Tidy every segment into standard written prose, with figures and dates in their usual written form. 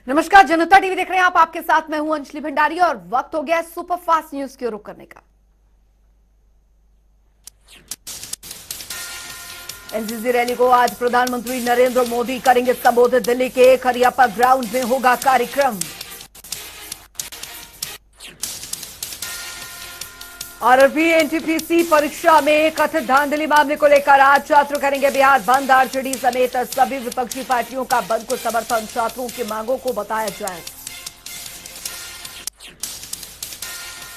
नमस्कार, जनता टीवी देख रहे हैं आप। आपके साथ मैं हूं अंजलि भंडारी और वक्त हो गया है सुपरफास्ट न्यूज की रुख करने का। एनसीसी रैली को आज प्रधानमंत्री नरेंद्र मोदी करेंगे संबोधित। दिल्ली के खरियापा ग्राउंड में होगा कार्यक्रम। आरआरबी एनटीपीसी परीक्षा में कथित धांधली मामले को लेकर आज छात्र करेंगे बिहार बंद। आरजेडी समेत सभी विपक्षी पार्टियों का बंद को समर्थन। छात्रों की मांगों को बताया जाए।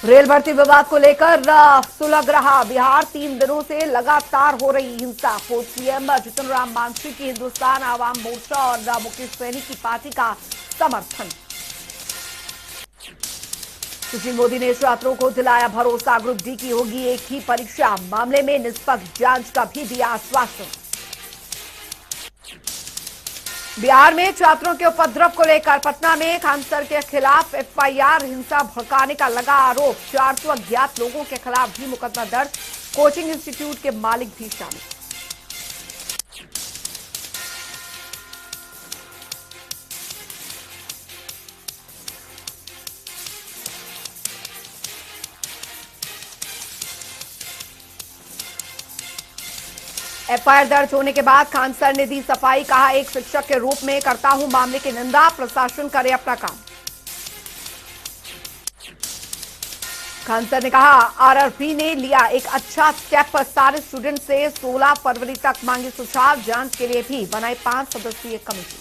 रेल भर्ती विवाद को लेकर सुलग रहा बिहार। 3 दिनों से लगातार हो रही हिंसा। पूर्व सीएम जीतन राम मांझी की हिंदुस्तान आवाम मोर्चा और मुकेश सहनी की पार्टी का समर्थन। सुशील मोदी ने छात्रों को दिलाया भरोसा। ग्रुप डी की होगी एक ही परीक्षा। मामले में निष्पक्ष जांच का भी दिया आश्वासन। बिहार में छात्रों के उपद्रव को लेकर पटना में खान सर के खिलाफ एफआईआर। हिंसा भड़काने का लगा आरोप। 400 अज्ञात लोगों के खिलाफ भी मुकदमा दर्ज। कोचिंग इंस्टीट्यूट के मालिक भी शामिल। एफआईआर दर्ज होने के बाद खान सर ने दी सफाई। कहा, एक शिक्षक के रूप में करता हूं मामले की निंदा। प्रशासन करे अपना काम। खान सर ने कहा, आरआरबी ने लिया एक अच्छा स्टेप। सारे स्टूडेंट से 16 फरवरी तक मांगे सुझाव। जांच के लिए भी बनाई 5 सदस्यीय कमेटी।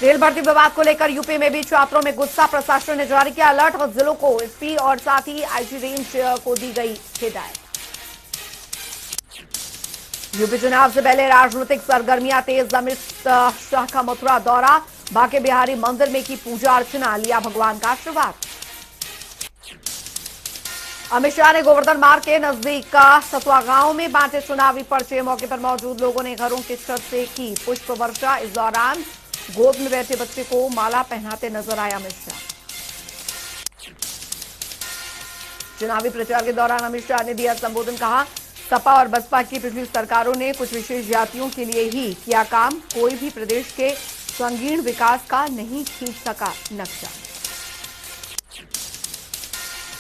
रेल भर्ती विवाद को लेकर यूपी में भी छात्रों में गुस्सा। प्रशासन ने जारी किया अलर्ट और जिलों को एसपी और साथ ही आईजी रेंज को दी गई हिदायत। यूपी चुनाव से पहले राजनीतिक सरगर्मियां तेज। अमित शाह का मथुरा दौरा। बांके बिहारी मंदिर में की पूजा अर्चना। लिया भगवान का आशीर्वाद। अमित शाह ने गोवर्धन मार्ग के नजदीक का सतवा गांव में बांटे चुनावी पर्चे। मौके पर मौजूद लोगों ने घरों की छत से की पुष्प वर्षा। इस दौरान गोद में बैठे बच्चे को माला पहनाते नजर आया अमित शाह। चुनावी प्रचार के दौरान अमित शाह ने दिया संबोधन। कहा, सपा और बसपा की पिछली सरकारों ने कुछ विशेष जातियों के लिए ही किया काम। कोई भी प्रदेश के संगीण विकास का नहीं खींच सका नक्शा।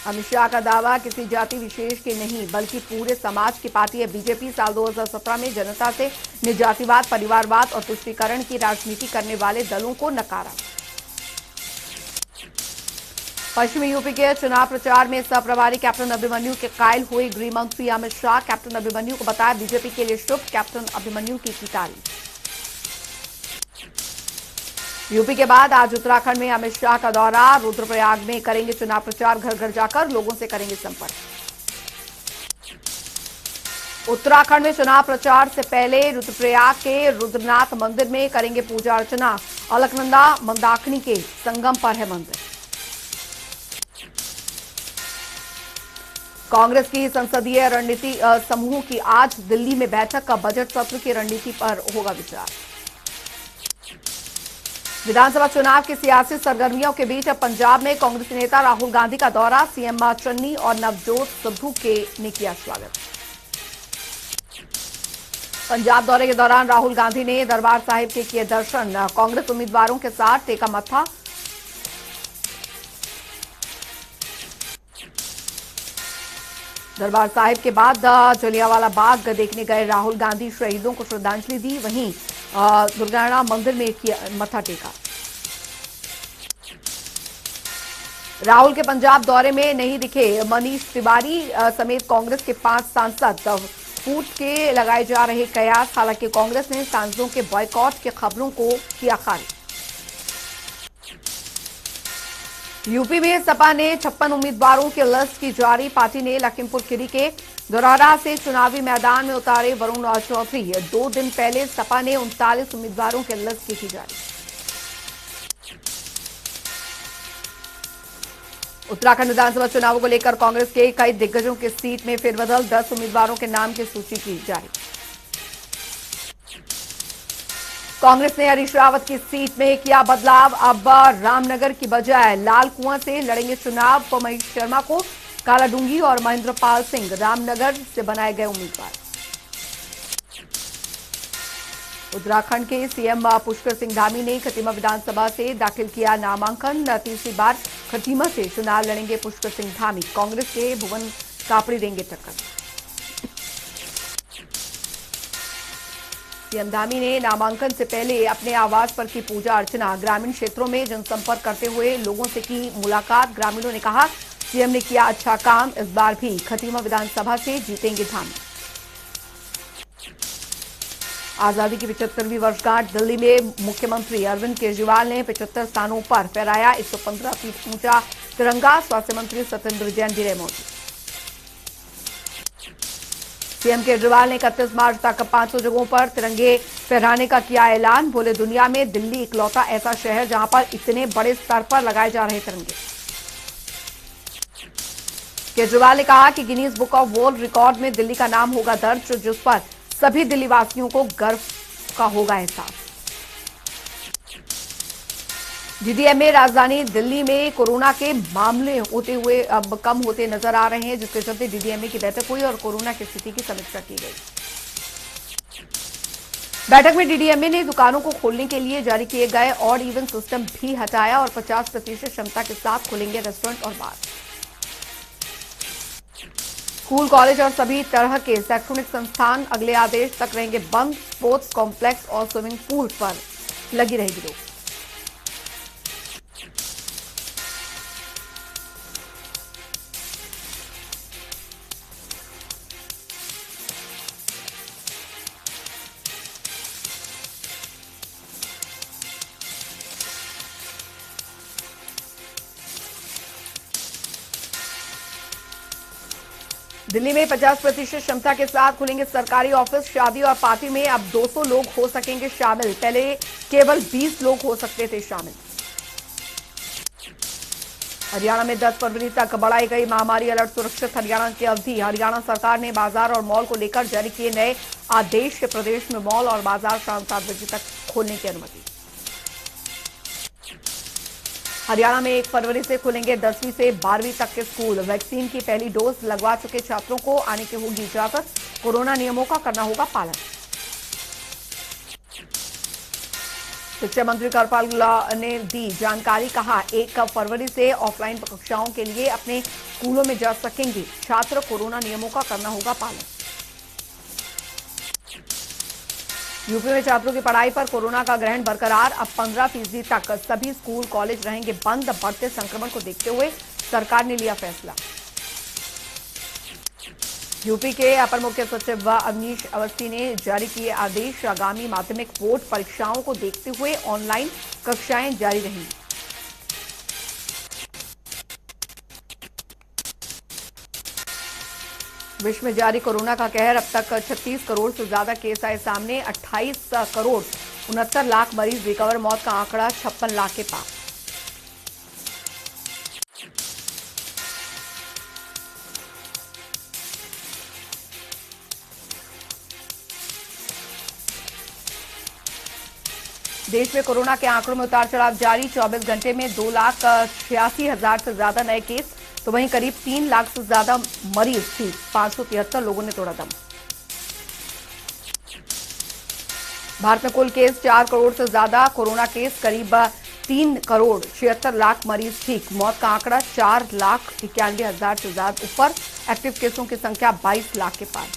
अमित शाह का दावा किसी जाति विशेष के नहीं बल्कि पूरे समाज की पार्टी है बीजेपी। साल 2017 में जनता से निजातिवाद, परिवारवाद और तुष्टीकरण की राजनीति करने वाले दलों को नकारा। पश्चिमी यूपी के चुनाव प्रचार में सह-प्रभारी कैप्टन अभिमन्यु के कायल हुए गृह मंत्री अमित शाह। कैप्टन अभिमन्यु को बताया बीजेपी के लिए शुभ। कैप्टन अभिमन्यु की तारीफ। यूपी के बाद आज उत्तराखंड में अमित शाह का दौरा। रुद्रप्रयाग में करेंगे चुनाव प्रचार। घर घर जाकर लोगों से करेंगे संपर्क। उत्तराखंड में चुनाव प्रचार से पहले रुद्रप्रयाग के रुद्रनाथ मंदिर में करेंगे पूजा अर्चना। अलकनंदा मंदाकिनी के संगम पर है मंदिर। कांग्रेस की संसदीय रणनीति समूह की आज दिल्ली में बैठक। का बजट सत्र की रणनीति पर होगा विचार। विधानसभा चुनाव की सियासी सरगर्मियों के बीच अब पंजाब में कांग्रेस नेता राहुल गांधी का दौरा। सीएम चन्नी और नवजोत सिद्धू ने किया स्वागत। पंजाब दौरे के दौरान राहुल गांधी ने दरबार साहिब के किए दर्शन। कांग्रेस उम्मीदवारों के साथ टेका मत्था। दरबार साहिब के बाद जलियांवाला बाग देखने गए राहुल गांधी। शहीदों को श्रद्धांजलि दी। वहीं दुर्गाना मंदिर में किया मत्था टेका। राहुल के पंजाब दौरे में नहीं दिखे मनीष तिवारी समेत कांग्रेस के 5 सांसद। फूट के लगाए जा रहे कयास। हालांकि कांग्रेस ने सांसदों के बॉयकॉट की खबरों को किया खारिज। यूपी में सपा ने 56 उम्मीदवारों की लिस्ट की जारी। पार्टी ने लखीमपुर खीरी के धौरहरा से चुनावी मैदान में उतारे वरुण चौधरी। 2 दिन पहले सपा ने 39 उम्मीदवारों की लिस्ट की थी जारी। उत्तराखंड विधानसभा चुनावों को लेकर कांग्रेस के कई दिग्गजों की सीट में फेरबदल। 10 उम्मीदवारों के नाम की सूची की जारी। कांग्रेस ने हरीश रावत की सीट में किया बदलाव। अब रामनगर की बजाय लाल कुआं से लड़ेंगे चुनाव। महेश शर्मा को कालाडूंगी और महेंद्रपाल सिंह रामनगर से बनाए गए उम्मीदवार। उत्तराखंड के सीएम पुष्कर सिंह धामी ने खटीमा विधानसभा से दाखिल किया नामांकन। तीसरी बार खटीमा से चुनाव लड़ेंगे पुष्कर सिंह धामी। कांग्रेस के भुवन कापड़ी देंगे टक्कर। सीएम धामी ने नामांकन से पहले अपने आवास पर की पूजा अर्चना। ग्रामीण क्षेत्रों में जनसंपर्क करते हुए लोगों से की मुलाकात। ग्रामीणों ने कहा सीएम ने किया अच्छा काम, इस बार भी खटीमा विधानसभा से जीतेंगे धामी। आजादी की 75वीं वर्षगांठ दिल्ली में मुख्यमंत्री अरविंद केजरीवाल ने 75 स्थानों पर फहराया 115 फीट ऊंचा तिरंगा। स्वास्थ्य मंत्री सत्येंद्र जैन भी रहे मौजूद। सीएम केजरीवाल ने 31 मार्च तक 500 जगहों पर तिरंगे फहराने का किया ऐलान। बोले दुनिया में दिल्ली इकलौता ऐसा शहर जहां पर इतने बड़े स्तर पर लगाए जा रहे तिरंगे। केजरीवाल ने कहा कि Guinness book of world record में दिल्ली का नाम होगा दर्ज, जिस पर सभी दिल्ली वासियों को गर्व का होगा एहसास। डीडीएमए राजधानी दिल्ली में कोरोना के मामले होते हुए अब कम होते नजर आ रहे हैं, जिसके चलते डीडीएमए की बैठक हुई और कोरोना की स्थिति की समीक्षा की गई। बैठक में डीडीएमए ने दुकानों को खोलने के लिए जारी किए गए ऑड इवन सिस्टम भी हटाया और 50% क्षमता के साथ खुलेंगे रेस्टोरेंट और बार। स्कूल, कॉलेज और सभी तरह के शैक्षणिक संस्थान अगले आदेश तक रहेंगे बंद। स्पोर्ट्स कॉम्प्लेक्स और स्विमिंग पूल पर लगी रहेगी रोक। दिल्ली में 50% क्षमता के साथ खुलेंगे सरकारी ऑफिस। शादी और पार्टी में अब 200 लोग हो सकेंगे शामिल। पहले केवल 20 लोग हो सकते थे शामिल। हरियाणा में 10 फरवरी तक बढ़ाई गई महामारी अलर्ट सुरक्षित हरियाणा की अवधि। हरियाणा सरकार ने बाजार और मॉल को लेकर जारी किए नए आदेश। प्रदेश में मॉल और बाजार शाम 7 बजे तक खोलने की अनुमति। हरियाणा में 1 फरवरी से खुलेंगे 10वीं से 12वीं तक के स्कूल। वैक्सीन की पहली डोज लगवा चुके छात्रों को आने की होगी इजाजत। कोरोना नियमों का करना होगा पालन। शिक्षा मंत्री कृपाल ने दी जानकारी। कहा 1 फरवरी से ऑफलाइन कक्षाओं के लिए अपने स्कूलों में जा सकेंगे छात्र। कोरोना नियमों का करना होगा पालन। यूपी में छात्रों की पढ़ाई पर कोरोना का ग्रहण बरकरार। अब 15% तक सभी स्कूल कॉलेज रहेंगे बंद। बढ़ते संक्रमण को देखते हुए सरकार ने लिया फैसला। यूपी के अपर मुख्य सचिव अवनीश अवस्थी ने जारी किए आदेश। आगामी माध्यमिक बोर्ड परीक्षाओं को देखते हुए ऑनलाइन कक्षाएं जारी रहेंगी। विश्व में जारी कोरोना का कहर। अब तक 36 करोड़ से ज्यादा केस आए सामने। 28 करोड़ 69 लाख मरीज रिकवर। मौत का आंकड़ा 56 लाख के पार। देश में कोरोना के आंकड़ों में उतार चढ़ाव जारी। 24 घंटे में 2,86,000 से ज्यादा नए केस, तो वहीं करीब 3 लाख से ज्यादा मरीज थी। 573 लोगों ने तोड़ा दम। भारत में कुल केस 4 करोड़ से ज्यादा। कोरोना केस करीब 3 करोड़ 76 लाख मरीज ठीक। मौत का आंकड़ा 4,91,000 से ज्यादा ऊपर। एक्टिव केसों की संख्या 22 लाख के पार।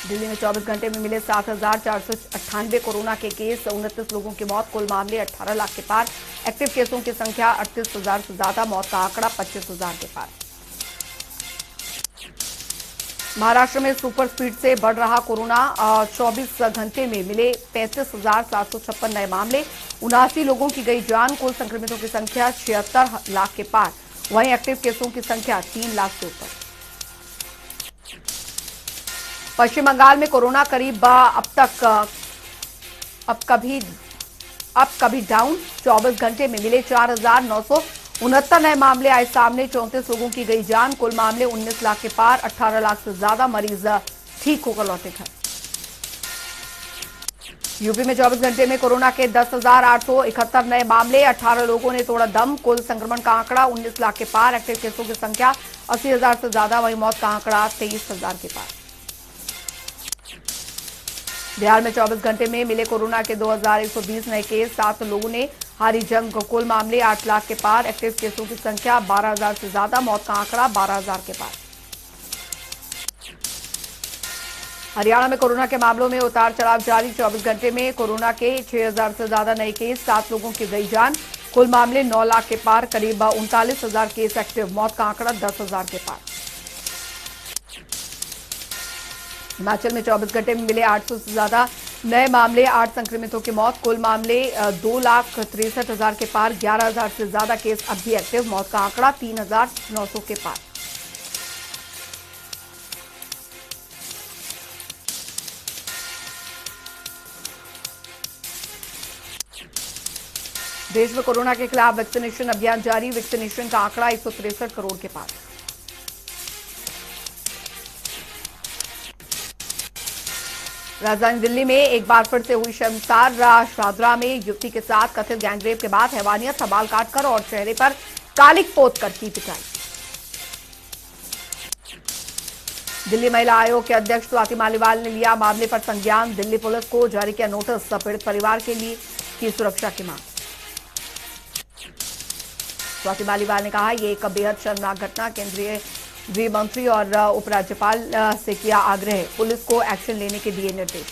दिल्ली में 24 घंटे में मिले 7,498 कोरोना के केस। 29 लोगों की मौत। कुल मामले 18 लाख के पार। एक्टिव केसों की संख्या 38,000 से ज्यादा। मौत का आंकड़ा 25,000 के पार। महाराष्ट्र में सुपर स्पीड से बढ़ रहा कोरोना। 24 घंटे में मिले 35,756 नए मामले। 79 लोगों की गई जान। कुल संक्रमितों की संख्या 76 लाख के पार। वहीं एक्टिव केसों की संख्या 3 लाख से ऊपर। पश्चिम बंगाल में कोरोना करीब अब कभी डाउन। 24 घंटे में मिले 4,969 नए मामले आए सामने। 34 लोगों की गई जान। कुल मामले 19 लाख के पार। 18 लाख से ज्यादा मरीज ठीक होकर लौटे घर। यूपी में 24 घंटे में कोरोना के 10,871 नए मामले। 18 लोगों ने तोड़ा दम। कुल संक्रमण का आंकड़ा 19 लाख के पार। एक्टिव केसों की संख्या 80,000 से ज्यादा। वहीं मौत का आंकड़ा 23,000 के पार। बिहार में 24 घंटे में मिले कोरोना के 2120 नए केस, 7 लोगों ने हारी जंग। कुल मामले 8 लाख के पार। एक्टिव केसों की संख्या 12,000 से ज्यादा। मौत का आंकड़ा 12,000 के पार। हरियाणा में कोरोना के मामलों में उतार चढ़ाव जारी। 24 घंटे में कोरोना के 6,000 से ज्यादा नए केस, 7 लोगों की गई जान। कुल मामले 9 लाख के पार। करीब 39,000 केस एक्टिव। मौत का आंकड़ा 10,000 के पार। हिमाचल में 24 घंटे में मिले 800 से ज्यादा नए मामले, 8 संक्रमितों की मौत। कुल मामले 2,63,000 के पार। 11,000 से ज्यादा केस अब भी एक्टिव। मौत का आंकड़ा 3,900 के पार। देश में कोरोना के खिलाफ वैक्सीनेशन अभियान जारी। वैक्सीनेशन का आंकड़ा 163 करोड़ के पार। राजधानी दिल्ली में एक बार फिर से हुई शर्मसार। शाहदरा में युवती के साथ कथित गैंगरेप के बाद हैवानियत, बाल काटकर और चेहरे पर कालिक पोत कर की पिटाई। दिल्ली महिला आयोग के अध्यक्ष स्वाति मालीवाल ने लिया मामले पर संज्ञान। दिल्ली पुलिस को जारी किया नोटिस। पीड़ित परिवार के लिए की सुरक्षा की मांग। स्वाति मालीवाल ने कहा, यह एक बेहद शर्मनाक घटना। केंद्रीय गृह मंत्री और उपराज्यपाल से किया आग्रह। पुलिस को एक्शन लेने के दिए निर्देश।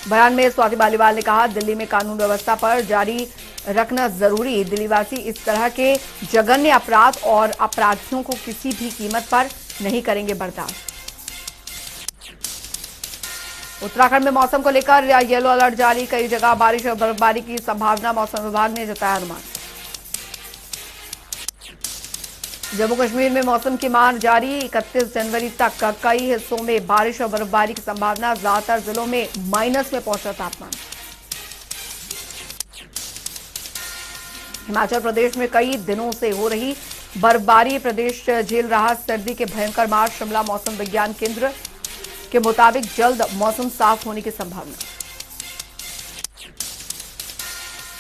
बयान में स्वाति मालीवाल ने कहा, दिल्ली में कानून व्यवस्था पर जारी रखना जरूरी। दिल्लीवासी इस तरह के जघन्य अपराध और अपराधियों को किसी भी कीमत पर नहीं करेंगे बर्दाश्त। उत्तराखंड में मौसम को लेकर येलो अलर्ट जारी। कई जगह बारिश और बर्फबारी की संभावना। मौसम विभाग ने जताया अनुमान। जम्मू कश्मीर में मौसम की मार जारी। 31 जनवरी तक कई हिस्सों में बारिश और बर्फबारी की संभावना। ज्यादातर जिलों में माइनस में पहुंचा तापमान। हिमाचल प्रदेश में कई दिनों से हो रही बर्फबारी। प्रदेश झेल रहा सर्दी के भयंकर मार। शिमला मौसम विज्ञान केंद्र के मुताबिक जल्द मौसम साफ होने की संभावना।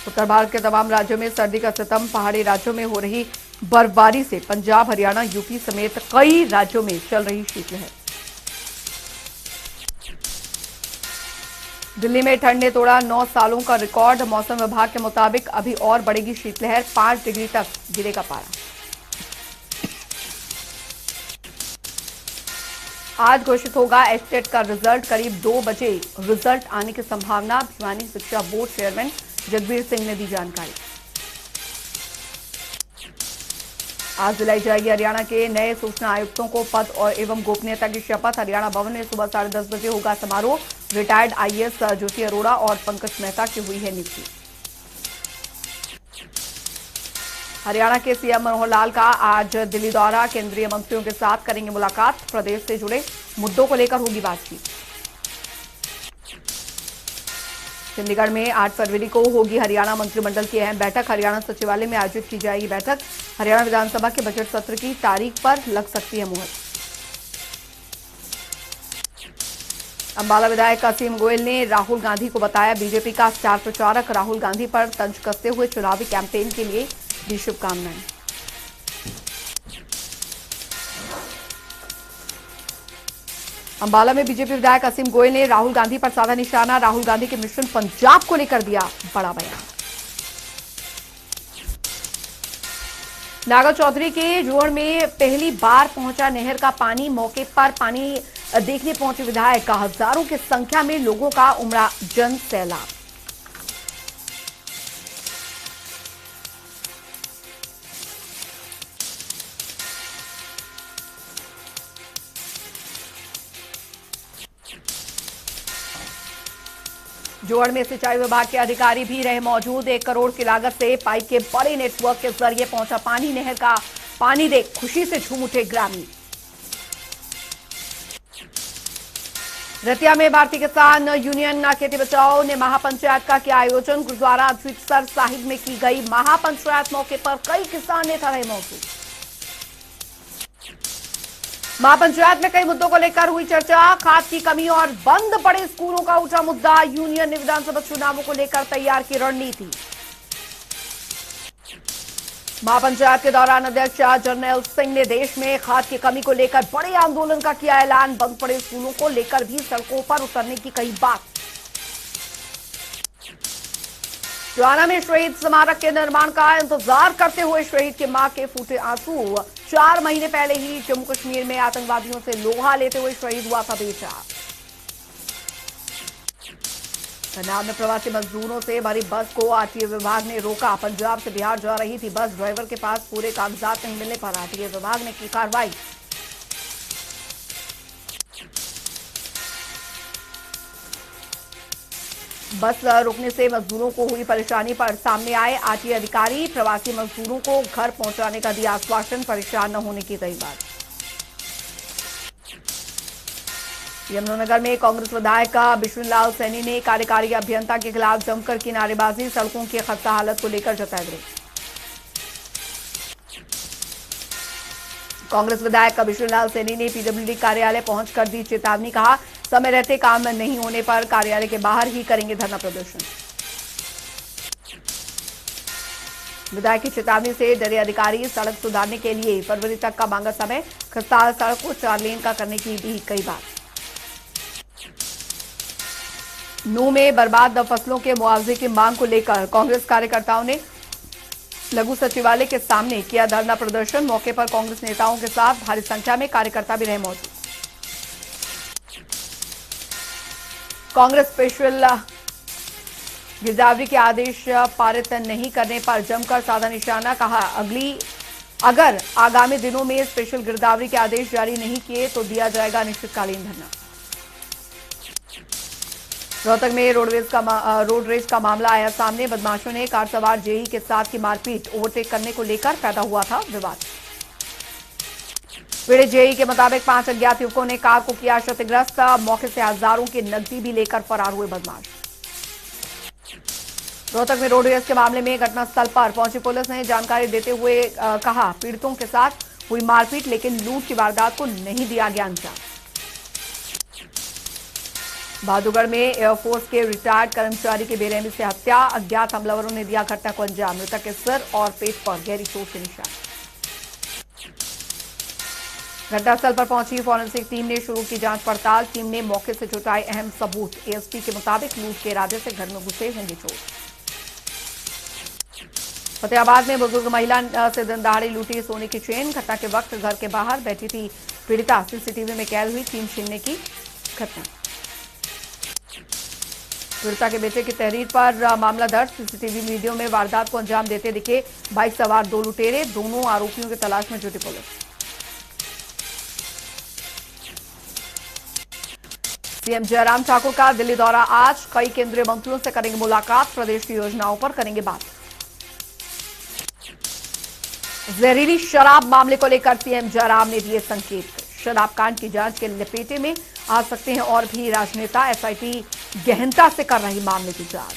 उत्तर भारत के तमाम राज्यों में सर्दी का सितम। पहाड़ी राज्यों में हो रही बर्फबारी से पंजाब, हरियाणा, यूपी समेत कई राज्यों में चल रही शीतलहर। दिल्ली में ठंड ने तोड़ा 9 सालों का रिकॉर्ड। मौसम विभाग के मुताबिक अभी और बढ़ेगी शीतलहर। 5 डिग्री तक गिरेगा पारा। आज घोषित होगा एचटेट का रिजल्ट। करीब 2 बजे रिजल्ट आने की संभावना। भिवानी शिक्षा बोर्ड चेयरमैन जगबीर सिंह ने दी जानकारी। आज दिलाई जाएगी हरियाणा के नए सूचना आयुक्तों को पद और एवं गोपनीयता की शपथ। हरियाणा भवन में सुबह 10:30 बजे होगा समारोह। रिटायर्ड आईएएस ज्योति अरोड़ा और पंकज मेहता की हुई है नियुक्ति। हरियाणा के सीएम मनोहर लाल का आज दिल्ली दौरा। केंद्रीय मंत्रियों के साथ करेंगे मुलाकात। प्रदेश से जुड़े मुद्दों को लेकर होगी बातचीत। चंडीगढ़ में 8 फरवरी को होगी हरियाणा मंत्रिमंडल की अहम बैठक। हरियाणा सचिवालय में आयोजित की जाएगी बैठक। हरियाणा विधानसभा के बजट सत्र की तारीख पर लग सकती है मुहर। अंबाला विधायक असीम गोयल ने राहुल गांधी को बताया बीजेपी का स्टार प्रचारक। राहुल गांधी पर तंज कसते हुए चुनावी कैंपेन के लिए दी शुभकामनाएं। अंबाला में बीजेपी विधायक असीम गोयल ने राहुल गांधी पर साधा निशाना। राहुल गांधी के मिशन पंजाब को लेकर दिया बड़ा बयान। नागर चौधरी के जोड़ में पहली बार पहुंचा नहर का पानी। मौके पर पानी देखने पहुंचे विधायक का हजारों की संख्या में लोगों का उमड़ा जन सैलाब। जोड़ में सिंचाई विभाग के अधिकारी भी रहे मौजूद। 1 करोड़ की लागत से पाइप के बड़े नेटवर्क के जरिए पहुंचा पानी। नहर का पानी देख खुशी से झूम उठे ग्रामीण। रतिया में भारतीय किसान यूनियन खेती बचाओ ने महापंचायत का किया आयोजन। गुरुद्वारा अमृतसर साहिब में की गई महापंचायत। मौके पर कई किसान नेता रहे मौजूद। महापंचायत में कई मुद्दों को लेकर हुई चर्चा। खाद की कमी और बंद पड़े स्कूलों का उठा मुद्दा। यूनियन ने विधानसभा चुनावों को लेकर तैयार की रणनीति। महापंचायत के दौरान अध्यक्ष जरनैल सिंह ने देश में खाद की कमी को लेकर बड़े आंदोलन का किया ऐलान। बंद पड़े स्कूलों को लेकर भी सड़कों पर उतरने की कही बात। टोहाना में शहीद स्मारक के निर्माण का इंतजार करते हुए शहीद की मां के फूटे आंसू। 4 महीने पहले ही जम्मू कश्मीर में आतंकवादियों से लोहा लेते हुए शहीद हुआ था बेटा। पंजाब में प्रवासी मजदूरों से भरी बस को आरटीए विभाग ने रोका। पंजाब से बिहार जा रही थी बस, ड्राइवर के पास पूरे कागजात नहीं मिलने पर आरटीए विभाग ने की कार्रवाई। बस रुकने से मजदूरों को हुई परेशानी पर सामने आए आरटीए अधिकारी। प्रवासी मजदूरों को घर पहुंचाने का दिया आश्वासन, परेशान न होने की कही बात। यमुनानगर में कांग्रेस विधायक बिशुनलाल सैनी ने कार्यकारी अभियंता के खिलाफ जमकर की नारेबाजी। सड़कों की खस्ता हालत को लेकर जताया विरोध। कांग्रेस विधायक बिशुनलाल सैनी ने पीडब्ल्यूडी कार्यालय पहुंचकर दी चेतावनी। कहा, समय रहते काम नहीं होने पर कार्यालय के बाहर ही करेंगे धरना प्रदर्शन। विधायक की चेतावनी से डरे अधिकारी सड़क सुधारने के लिए फरवरी तक का मांगा समय। खस्ता सड़क को 4 लेन का करने की भी कई बात। नूंह में बर्बाद फसलों के मुआवजे की मांग को लेकर कांग्रेस कार्यकर्ताओं ने लघु सचिवालय के सामने किया धरना प्रदर्शन। मौके पर कांग्रेस नेताओं के साथ भारी संख्या में कार्यकर्ता भी रहे मौजूद। कांग्रेस स्पेशल गिरदावरी के आदेश पारित नहीं करने पर जमकर साधा निशाना। कहा, अगर आगामी दिनों में स्पेशल गिरदावरी के आदेश जारी नहीं किए तो दिया जाएगा अनिश्चितकालीन धरना। रोहतक में रोड रेस का मामला आया सामने। बदमाशों ने कार सवार जेई के साथ की मारपीट। ओवरटेक करने को लेकर पैदा हुआ था विवाद। पीड़ित जेई के मुताबिक 5 अज्ञात युवकों ने कार को किया क्षतिग्रस्त। मौके से हजारों की नकदी भी लेकर फरार हुए बदमाश। रोहतक में रोड रेस के मामले में घटनास्थल पर पहुंची पुलिस ने जानकारी देते हुए कहा, पीड़ितों के साथ हुई मारपीट लेकिन लूट की वारदात को नहीं दिया गया अंजाम। बहादुरगढ़ में एयरफोर्स के रिटायर्ड कर्मचारी की बेरहमी से हत्या। अज्ञात हमलावरों ने दिया घटना को अंजाम। मृतक के सिर और पेट पर गहरी चोट के निशान। घटनास्थल पर पहुंची फॉरेंसिक टीम ने शुरू की जांच पड़ताल। टीम ने मौके से जुटाए अहम सबूत। एएसपी के मुताबिक लूट के इरादे से घर में घुसे होंगे चोर। फतेहाबाद में बुजुर्ग महिला से दिन दहाड़े लूटी सोने की चेन। घटना के वक्त घर के बाहर बैठी थी पीड़िता। सीसीटीवी में कैद हुई चेन छीनने की घटना। पीड़िता के बेटे की तहरीर पर मामला दर्ज। सीसीटीवी वीडियो में वारदात को अंजाम देते दिखे बाइक सवार 2 लुटेरे। दोनों आरोपियों की तलाश में जुटी पुलिस। सीएम जयराम ठाकुर का दिल्ली दौरा आज। कई केंद्रीय मंत्रियों से करेंगे मुलाकात। प्रदेश की योजनाओं पर करेंगे बात। जहरीली शराब मामले को लेकर सीएम जयराम ने दिए संकेत। शराब कांड की जांच के लपेटे में आ सकते हैं और भी राजनेता। एसआईटी गहनता से कर रही मामले की जांच।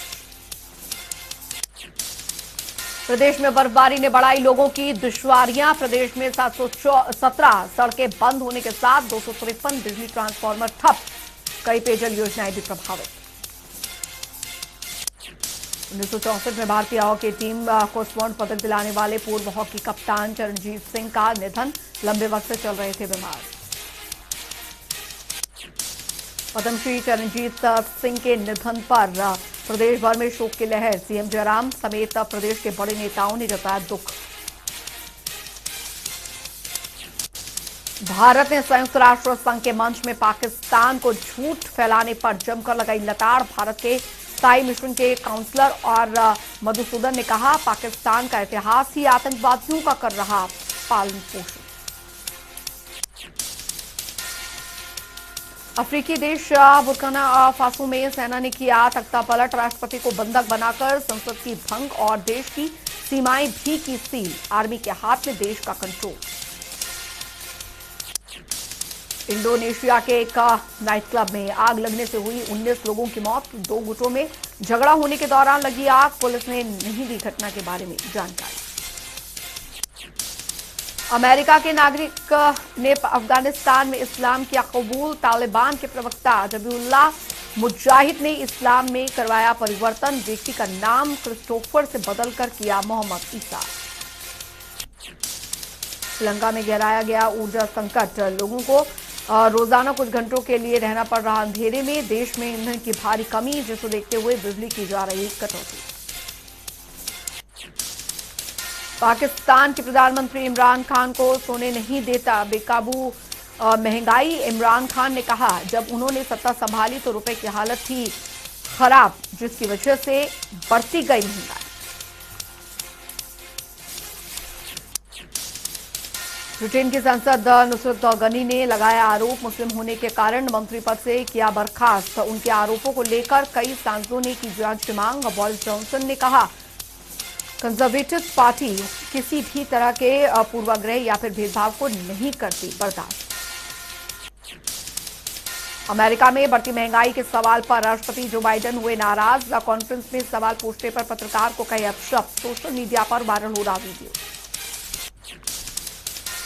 प्रदेश में बर्फबारी ने बढ़ाई लोगों की दुश्वारियां। प्रदेश में 717 सड़कें बंद होने के साथ 253 बिजली ट्रांसफार्मर ठप। कई पेयजल योजनाएं भी प्रभावित। 1964 में भारतीय हॉकी टीम को स्वर्ण पदक दिलाने वाले पूर्व हॉकी कप्तान चरणजीत सिंह का निधन। लंबे वक्त से चल रहे थे बीमार। पद्मश्री चरणजीत सिंह के निधन पर प्रदेश भर में शोक की लहर। सीएम जयराम समेत प्रदेश के बड़े नेताओं ने जताया दुख। भारत ने संयुक्त राष्ट्र संघ के मंच में पाकिस्तान को झूठ फैलाने पर जमकर लगाई लताड़। भारत के स्थायी मिशन के काउंसलर और मधुसूदन ने कहा, पाकिस्तान का इतिहास ही आतंकवादियों का कर रहा पालन पोषण। अफ्रीकी देश बुर्किना फासो में सेना ने किया तख्ता पलट। राष्ट्रपति को बंधक बनाकर संसद की भंग और देश की सीमाएं भी की सील। आर्मी के हाथ में देश का कंट्रोल। इंडोनेशिया के एक नाइट क्लब में आग लगने से हुई 19 लोगों की मौत। 2 गुटों में झगड़ा होने के दौरान लगी आग। पुलिस ने नहीं दी घटना के बारे में जानकारी। अमेरिका के नागरिक ने अफगानिस्तान में इस्लाम किया कबूल। तालिबान के प्रवक्ता जबीउल्लाह मुजाहिद ने इस्लाम में करवाया परिवर्तन। व्यक्ति का नाम क्रिस्टोफर से बदलकर किया मोहम्मद ईसा। श्रीलंका में गहराया गया ऊर्जा संकट, लोगों को रोजाना कुछ घंटों के लिए रहना पड़ रहा अंधेरे में। देश में ईंधन की भारी कमी, जिसे देखते हुए बिजली की जा रही कटौती। पाकिस्तान के प्रधानमंत्री इमरान खान को सोने नहीं देता बेकाबू महंगाई। इमरान खान ने कहा, जब उन्होंने सत्ता संभाली तो रुपए की हालत थी खराब, जिसकी वजह से बढ़ती गई महंगाई। ब्रिटेन की सांसद नुसरत गनी ने लगाया आरोप, मुस्लिम होने के कारण मंत्री पद से किया बर्खास्त। उनके आरोपों को लेकर कई सांसदों ने की जांच की मांग। बोरिस जॉनसन ने कहा, कंजर्वेटिव पार्टी किसी भी तरह के पूर्वाग्रह या फिर भेदभाव को नहीं करती बर्दाश्त। अमेरिका में बढ़ती महंगाई के सवाल पर राष्ट्रपति जो बाइडेन हुए नाराज। कॉन्फ्रेंस में सवाल पूछने पर पत्रकार को कहे अपशब्द। सोशल मीडिया पर वायरल हो रहा वीडियो।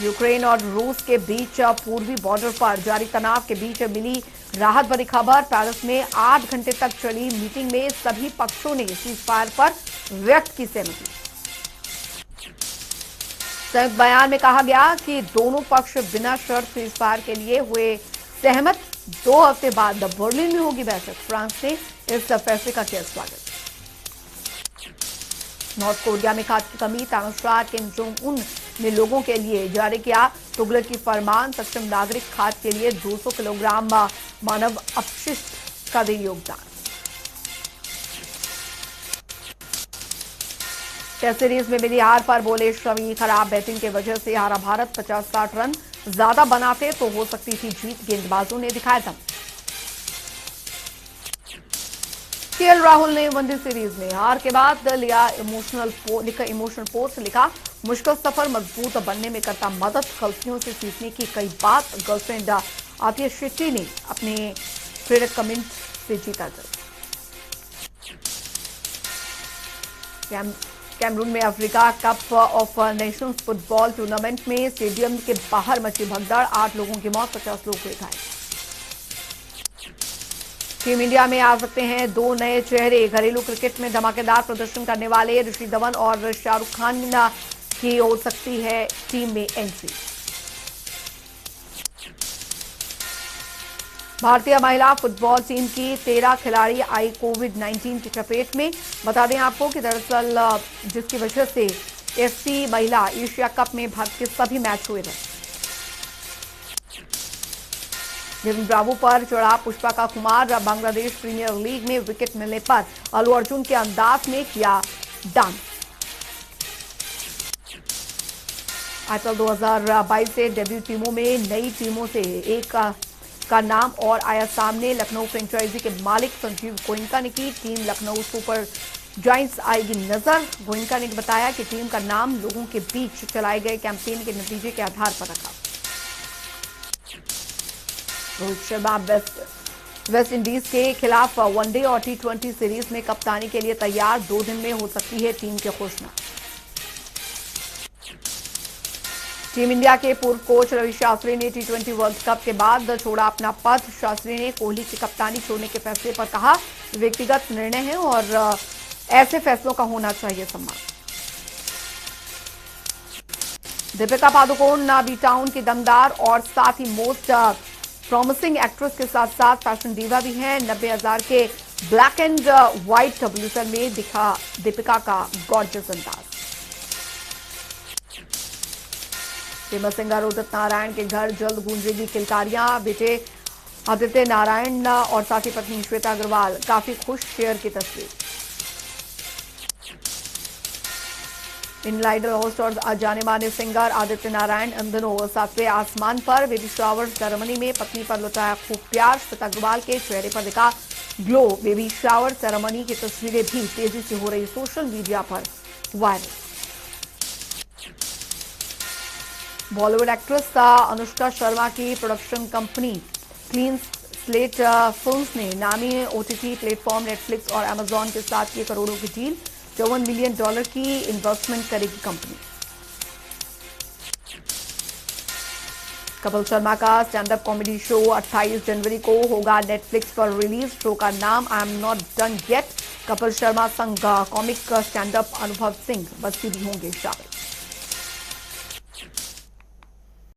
यूक्रेन और रूस के बीच पूर्वी बॉर्डर पर जारी तनाव के बीच मिली राहत भरी खबर। पेरिस में 8 घंटे तक चली मीटिंग में सभी पक्षों ने सीजफायर पर व्यक्त की सहमति। संयुक्त बयान में कहा गया कि दोनों पक्ष बिना शर्त सीजफायर के लिए हुए सहमत। 2 हफ्ते बाद बर्लिन में होगी बैठक। फ्रांस ने इस फैसले का किया स्वागत। नॉर्थ कोरिया में खाद्य की कमी, तानाशाह किम जोंग उन ने लोगों के लिए जारी किया तुगलक की फरमान। सक्षम नागरिक खाद्य के लिए 200 किलोग्राम मानव अपशिष्ट का दे योगदान। टेस्ट सीरीज में मिली हार पर बोले शमी, खराब बैटिंग की वजह से हारा भारत। 50-60 रन ज्यादा बनाते तो हो सकती थी जीत, गेंदबाजों ने दिखाया दम। केएल राहुल ने वनडे सीरीज में हार के बाद लिया इमोशनल पोस्ट। लिखा, मुश्किल सफर मजबूत बनने में करता मदद, गलतियों से सीखने की कई बात। गर्लफ्रेंड आतिया शेट्टी ने अपने प्रेरक कमेंट से जीता जय। कैमरून में Africa cup of Nations football tournament में स्टेडियम के बाहर मची भगदड़, 8 लोगों की मौत, 50 लोग हुए घायल। टीम इंडिया में आ सकते हैं 2 नए चेहरे। घरेलू क्रिकेट में धमाकेदार प्रदर्शन करने वाले ऋषि धवन और शाहरुख खान की हो सकती है टीम में एंट्री। भारतीय महिला फुटबॉल टीम की 13 खिलाड़ी आई कोविड-19 की चपेट में। बता दें आपको कि दरअसल जिसकी वजह से एफसी महिला एशिया कप में भारत के सभी मैच हुए थे। डेविन ब्रावो पर चढ़ा पुष्पा का खुमार। बांग्लादेश प्रीमियर लीग में विकेट मिलने पर अल्लू अर्जुन के अंदाज में किया डांस। आईपीएल 2022 से डेब्यू टीमों में नई टीमों से एक का नाम और आया सामने। लखनऊ फ्रेंचाइजी के मालिक संजीव गोयनका ने की टीम लखनऊ सुपर जायंट्स आएगी नजर। गोयनका ने बताया कि टीम का नाम लोगों के बीच चलाए गए कैंपेन के नतीजे के आधार पर रखा। रोहित शर्मा वेस्ट इंडीज के खिलाफ वनडे और T20 सीरीज में कप्तानी के लिए तैयार। 2 दिन में हो सकती है टीम की घोषणा। टीम इंडिया के पूर्व कोच रवि शास्त्री ने T20 वर्ल्ड कप के बाद छोड़ा अपना पद। शास्त्री ने कोहली की कप्तानी छोड़ने के फैसले पर कहा, व्यक्तिगत निर्णय है और ऐसे फैसलों का होना चाहिए सम्मान। दीपिका पादुकोण बी टाउन की दमदार और साथ ही मोस्ट प्रॉमिसिंग एक्ट्रेस के साथ साथ फैशन डीवा भी हैं। 90,000 के ब्लैक एंड व्हाइट ब्लूसर में दिखा दीपिका का गॉर्जियस अंदाज। फेमस सिंगर उदित नारायण के घर जल्द गूंजेगी किलकारियां। बेटे आदित्य नारायण और साथी पत्नी श्वेता अग्रवाल काफी खुश, शेयर की तस्वीर। इन लाइडल होस्ट और जाने माने सिंगर आदित्य नारायण इन दिनों 7वें आसमान पर। बेबी शावर सेरेमनी में पत्नी पर लुटाया खूब प्यार। श्वेता अग्रवाल के चेहरे पर दिखा ग्लो। बेबी शावर सेरेमनी की तस्वीरें भी तेजी से हो रही सोशल मीडिया पर वायरल। बॉलीवुड एक्ट्रेस अनुष्का शर्मा की production company clean slate films ने नामी OTT प्लेटफॉर्म नेटफ्लिक्स और अमेजॉन के साथ की करोड़ों की डील। $54 मिलियन की इन्वेस्टमेंट करेगी कंपनी। कपिल शर्मा का स्टैंड अप कॉमेडी शो 28 जनवरी को होगा नेटफ्लिक्स पर रिलीज। शो का नाम I am not done yet. Kapil Sharma संग कॉमिक स्टैंड अप अनुभव सिंह बस्ती भी होंगे शामिल।